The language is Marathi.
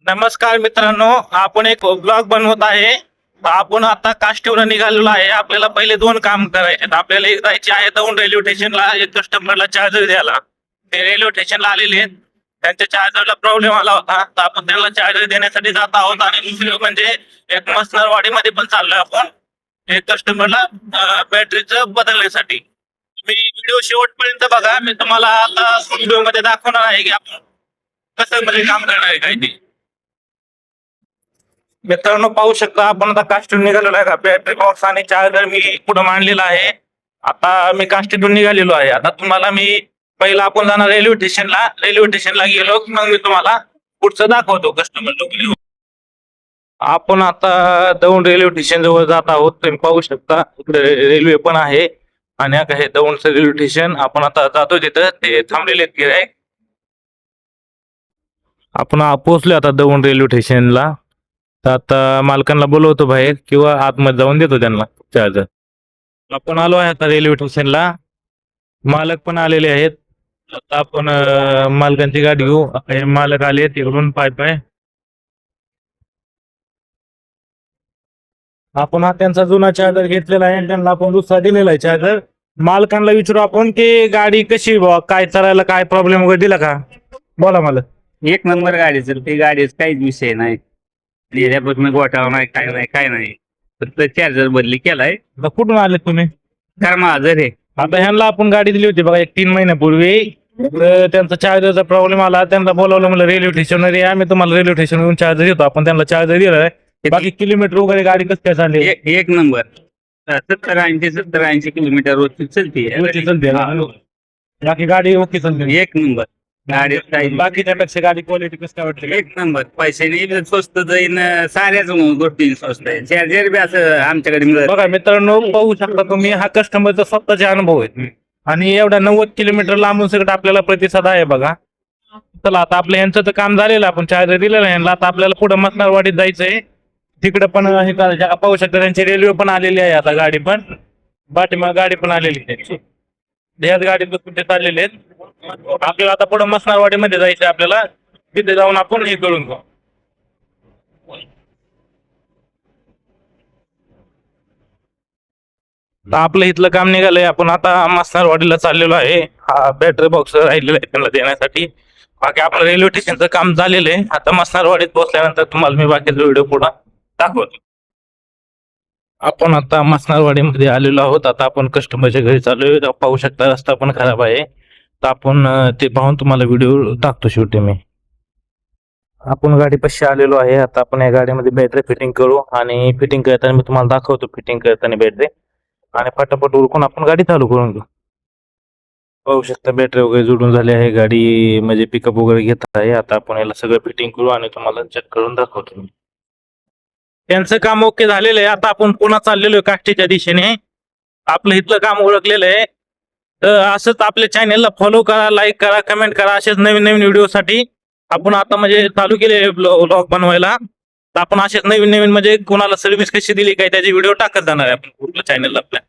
नमस्कार मित्रांनो, आपण एक ब्लॉग बनवत आहे। आपण आता काष्टीवर निघालेलो आहे। आपल्याला पहिले दोन काम करायचे। आपल्याला एक जायचे आहे दौंड रेल्वे स्टेशनला एक कस्टमरला चार्जर द्यायला। ते रेल्वे स्टेशनला आलेले आहेत, त्यांच्या चार्जरला प्रॉब्लेम आला होता, तर आपण त्यांना चार्जर देण्यासाठी जात आहोत। आणि दुसरं म्हणजे एक मसनरवाडीमध्ये पण चाललोय आपण एक कस्टमरला बॅटरीचं बदलण्यासाठी। तुम्ही व्हिडिओ शेवटपर्यंत बघा, मी तुम्हाला आता व्हिडिओमध्ये दाखवणार आहे की आपण कसं म्हणजे काम करणार आहे काय ते। मित्रांनो पाहू शकता, आपण आता काष्टीतून निघालेलो आहे। बॅटरी बॉक्स आणि चार्जर मी पुढे मांडलेला आहे। आता मी काष्टीतून निघालेलो आहे। आता तुम्हाला मी पहिला आपण जाणार रेल्वे स्टेशनला गेलो मग मी तुम्हाला पुढचं दाखवतो कस्टमर लोक। आपण आता दौंड रेल्वे स्टेशन जवळ जात आहोत। तुम्ही पाहू शकता इकडे रेल्वे पण आहे आणि आता हे दौंडचं रेल्वे स्टेशन आपण आता जातो तिथं, ते थांबलेले आहेत गिऱ्हाईक। आपण पोहोचलो आता दौंड रेल्वे स्टेशनला। तर आता मालकांना बोलवतो बाहेर किंवा आतमध्ये जाऊन देतो त्यांना चार्जर। आपण आलो आहे आता रेल्वे स्टेशनला, मालक पण आलेले आहेत। आता आपण मालकांची गाडी घेऊ। हे मालक आले तिकडून पाय आपण हा त्यांचा जुना चार्जर घेतलेला आहे आणि त्यांना आपण दुसरा दिलेला आहे चार्जर। मालकांना विचारू आपण की गाडी कशी काय चालायला काय प्रॉब्लेम वगैरे दिला का। बोला मालक। एक नंबर गाडी ती गाडीच काहीच विषय नाही। लिहिल्यापासून गोठाव नाही काय नाही फक्त चार्जर बदली केलाय। आता कुठून आले तुम्ही। माझं रे आता ह्यांना आपण गाडी दिली होती बघा एक 3 महिन्यापूर्वी, तर त्यांचा चार्जरचा प्रॉब्लेम आला। त्यांना बोलावलं म्हणलं रेल्वे स्टेशनवर या, आम्ही तुम्हाला रेल्वे स्टेशनवरून चार्जर देतो। आपण त्यांना चार्जर दिलाय। बाकी किलोमीटर वगैरे गाडी कसं काय चालली। एक नंबर 70-80 किलोमीटर रोजची चलते। बाकी गाडी ओके चालते एक नंबर गाडी बाकी त्यापेक्षा गाडी क्वालिटी कसं काय वाटते। एक नंबर पैशाने स्वस्त जाईन, साऱ्याच गोष्टी स्वस्त आहे। चार्जर बी असं आमच्याकडे मिळत। बघा मित्रांनो पाहू शकता तुम्ही, हा कस्टमरचा स्वतःचे अनुभव आहे आणि एवढा 90 किलोमीटर लांबून सगळं आपल्याला प्रतिसाद आहे बघा। चला आता आपलं यांचं तर काम झालेलं, आपण चार्जर दिलेलं आहे। आता आपल्याला पुढे मसनरवाडीत जायचंय, तिकडे पण हे करायचं। पाहू शकता त्यांची रेल्वे पण आलेली आहे, आता गाडी पण पाठीमागे गाडी पण आलेली आहे। ह्याच गाडीत कुठे चाललेले आहेत। आपल्याला आता पुढे मसनरवाडीमध्ये जायचं, आपल्याला तिथे जाऊन आपण हे करून घेऊ। आपलं इथलं काम निघालंय, आपण आता मसनरवाडीला चाललेलो आहे। हा बॅटरी बॉक्स राहिलेला आहे त्यांना देण्यासाठी। बाकी आपलं रेल्वे स्टेशनचं काम झालेलं आहे। आता मसनरवाडीत पोहोचल्यानंतर तुम्हाला मी बाकीचा व्हिडिओ पुढे दाखवतो। आपण आता मसनरवाडीमध्ये आलेलो आहोत। आता आपण कस्टमरच्या घरी चालू आहे। पाहू शकता रस्ता पण खराब आहे, तर आपण ते पाहून तुम्हाला व्हिडिओ टाकतो शेवटी मी। आपण गाडी पाशी आलेलो आहे। आता आपण या गाडीमध्ये बॅटरी फिटिंग करू आणि फिटिंग करताना मी तुम्हाला दाखवतो फिटिंग करताना बॅटरी, आणि फटाफट उरकून आपण गाडी चालू करून घेऊ। पाहू शकता बॅटरी वगैरे जोडून झाली आहे, गाडी म्हणजे पिकअप वगैरे घेत आहे। आता आपण याला सगळं फिटिंग करू आणि तुम्हाला चेक करून दाखवतो। त्यांचं काम ओके झालेलं आहे। आता आपण पुन्हा चाललेलो आहे काष्टीच्या दिशेने। आपलं इथलं काम ओळखलेलं आहे। तर असंच आपल्या चॅनलला फॉलो करा, लाईक करा, कमेंट करा। असेच नवीन नवीन व्हिडिओसाठी आपण आता म्हणजे चालू केले ब्लॉग बनवायला। तर आपण असेच नवीन नवीन म्हणजे कोणाला सर्व्हिस कशी दिली काय त्याचे व्हिडिओ टाकत जाणार आहे आपण आपल्या चॅनलला आपल्या।